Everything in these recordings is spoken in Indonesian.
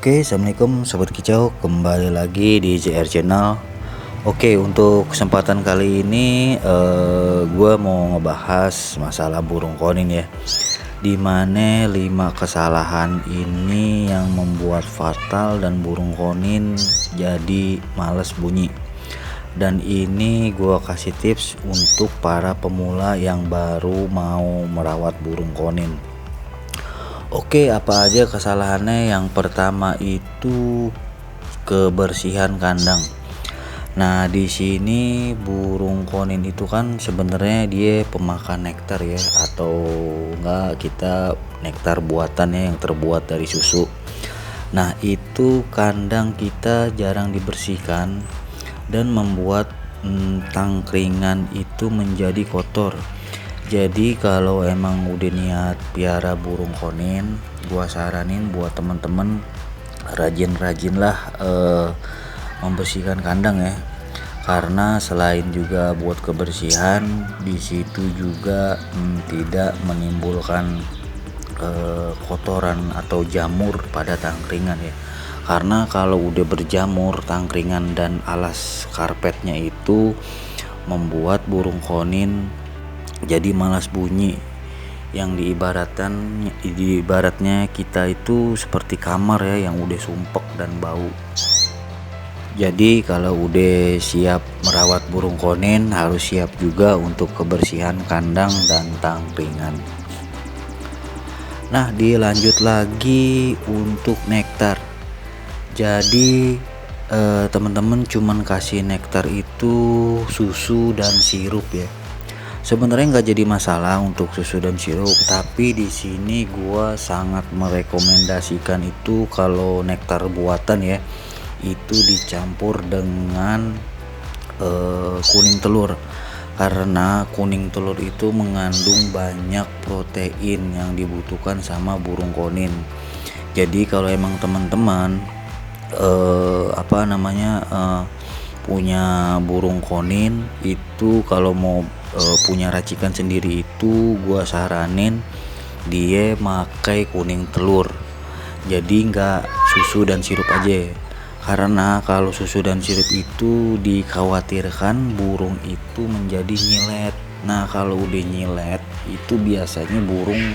Oke, assalamualaikum sobat kicau, kembali lagi di JR Channel. Oke, untuk kesempatan kali ini gue mau ngebahas masalah burung konin ya. Dimana 5 kesalahan ini yang membuat fatal dan burung konin jadi males bunyi. Dan ini gue kasih tips untuk para pemula yang baru mau merawat burung konin. Oke, apa aja kesalahannya? Yang pertama itu kebersihan kandang. Nah, di sini burung konin itu kan sebenarnya dia pemakan nektar ya, atau enggak kita nektar buatan ya yang terbuat dari susu. Nah, itu kandang kita jarang dibersihkan dan membuat tangkringan itu menjadi kotor. Jadi kalau emang udah niat piara burung konin, gua saranin buat temen-temen rajin-rajinlah membersihkan kandang ya. Karena selain juga buat kebersihan, di situ juga tidak menimbulkan kotoran atau jamur pada tangkringan ya. Karena kalau udah berjamur tangkringan dan alas karpetnya itu membuat burung konin jadi malas bunyi, yang diibaratnya kita itu seperti kamar ya yang udah sumpek dan bau. Jadi kalau udah siap merawat burung konin, harus siap juga untuk kebersihan kandang dan tangkringan. Nah, dilanjut lagi untuk nektar. Jadi teman-teman cuman kasih nektar itu susu dan sirup ya. Sebenarnya nggak jadi masalah untuk susu dan sirup, tapi di sini gua sangat merekomendasikan itu kalau nektar buatan ya, itu dicampur dengan kuning telur. Karena kuning telur itu mengandung banyak protein yang dibutuhkan sama burung konin. Jadi kalau emang teman-teman punya burung konin itu, kalau mau punya racikan sendiri itu gua saranin dia makai kuning telur. Jadi nggak susu dan sirup aja, karena kalau susu dan sirup itu dikhawatirkan burung itu menjadi nyilet. Nah, kalau udah nyilet itu biasanya burung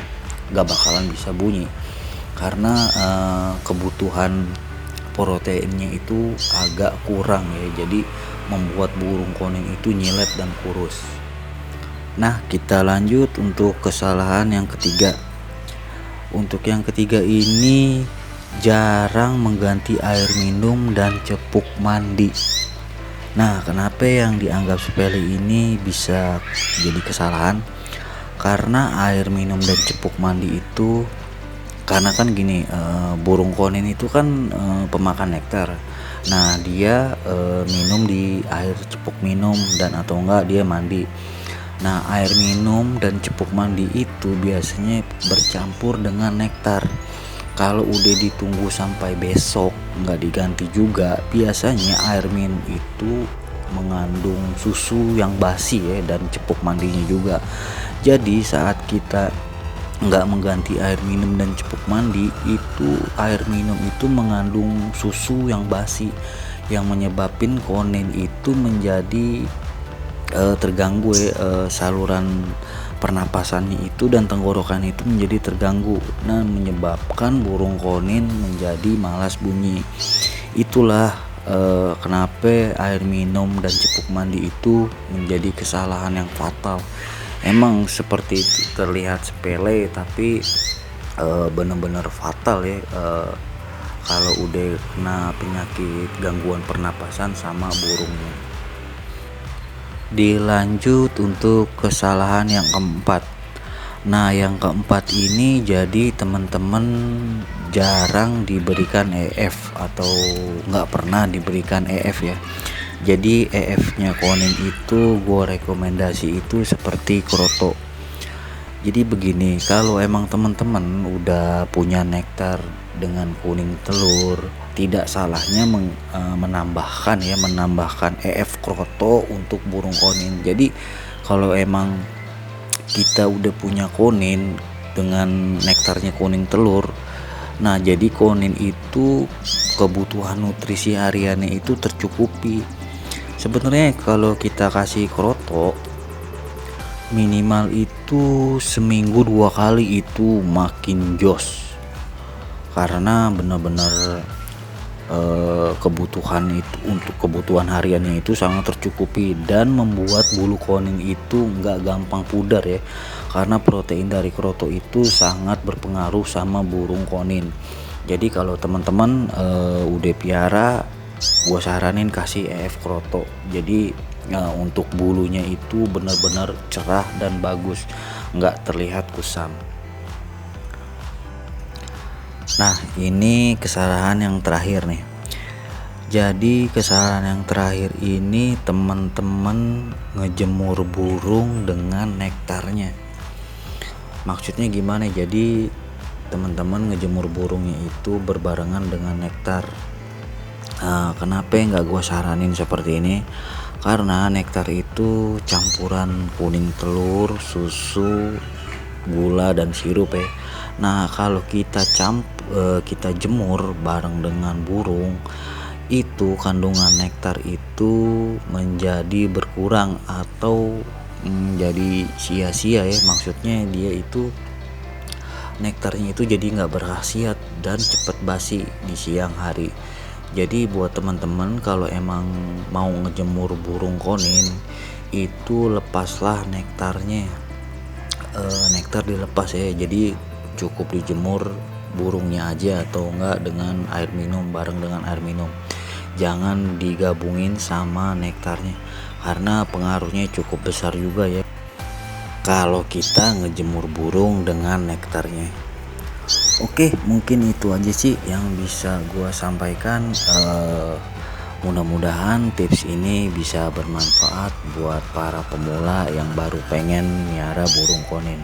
nggak bakalan bisa bunyi karena kebutuhan proteinnya itu agak kurang ya, jadi membuat burung konin itu nyilet dan kurus. Nah, kita lanjut untuk kesalahan yang ketiga. Untuk yang ketiga ini jarang mengganti air minum dan cepuk mandi. Nah, kenapa yang dianggap sepele ini bisa jadi kesalahan? Karena air minum dan cepuk mandi itu, karena kan gini, burung konin itu kan pemakan nektar. Nah, dia minum di air cepuk minum dan atau enggak dia mandi. Nah, air minum dan cepuk mandi itu biasanya bercampur dengan nektar. Kalau udah ditunggu sampai besok nggak diganti juga, biasanya air minum itu mengandung susu yang basi ya, dan cepuk mandinya juga. Jadi saat kita nggak mengganti air minum dan cepuk mandi itu, air minum itu mengandung susu yang basi yang menyebabkan konin itu menjadi terganggu ya, saluran pernapasannya itu dan tenggorokan itu menjadi terganggu. Nah, menyebabkan burung konin menjadi malas bunyi. Itulah kenapa air minum dan cepuk mandi itu menjadi kesalahan yang fatal. Emang seperti itu terlihat sepele, tapi benar-benar fatal ya kalau udah kena penyakit gangguan pernapasan sama burungnya. Dilanjut untuk kesalahan yang keempat. Nah, yang keempat ini jadi teman-teman jarang diberikan EF atau nggak pernah diberikan EF ya. Jadi EF-nya konin itu gue rekomendasi itu seperti kroto. Jadi begini, kalau emang teman-teman udah punya nektar dengan kuning telur, tidak salahnya menambahkan EF kroto untuk burung konin. Jadi kalau emang kita udah punya konin dengan nektarnya kuning telur, Nah, jadi konin itu kebutuhan nutrisi hariannya itu tercukupi. Sebenarnya kalau kita kasih kroto minimal itu seminggu 2 kali itu makin jos, karena benar-benar kebutuhan itu untuk kebutuhan hariannya itu sangat tercukupi dan membuat bulu konin itu nggak gampang pudar ya, karena protein dari kroto itu sangat berpengaruh sama burung konin. Jadi kalau teman-teman udah piara, gua saranin kasih EF kroto. Jadi untuk bulunya itu benar-benar cerah dan bagus, nggak terlihat kusam. Nah, ini kesalahan yang terakhir nih. Jadi kesalahan yang terakhir ini teman-teman ngejemur burung dengan nektarnya. Maksudnya gimana? Jadi teman-teman ngejemur burungnya itu berbarengan dengan nektar. Kenapa nggak gue saranin seperti ini? Karena nektar itu campuran kuning telur, susu, gula dan sirup ya. Nah, kalau kita jemur bareng dengan burung, itu kandungan nektar itu menjadi berkurang atau menjadi sia-sia ya. Maksudnya dia itu nektarnya itu jadi nggak berkhasiat dan cepet basi di siang hari. Jadi buat teman-teman kalau emang mau ngejemur burung konin itu lepaslah nektarnya. Nektar dilepas ya, jadi cukup dijemur burungnya aja atau enggak dengan air minum, bareng dengan air minum, jangan digabungin sama nektarnya karena pengaruhnya cukup besar juga ya kalau kita ngejemur burung dengan nektarnya. Oke, mungkin itu aja sih yang bisa gua sampaikan. Mudah-mudahan tips ini bisa bermanfaat buat para pemula yang baru pengen miara burung konin.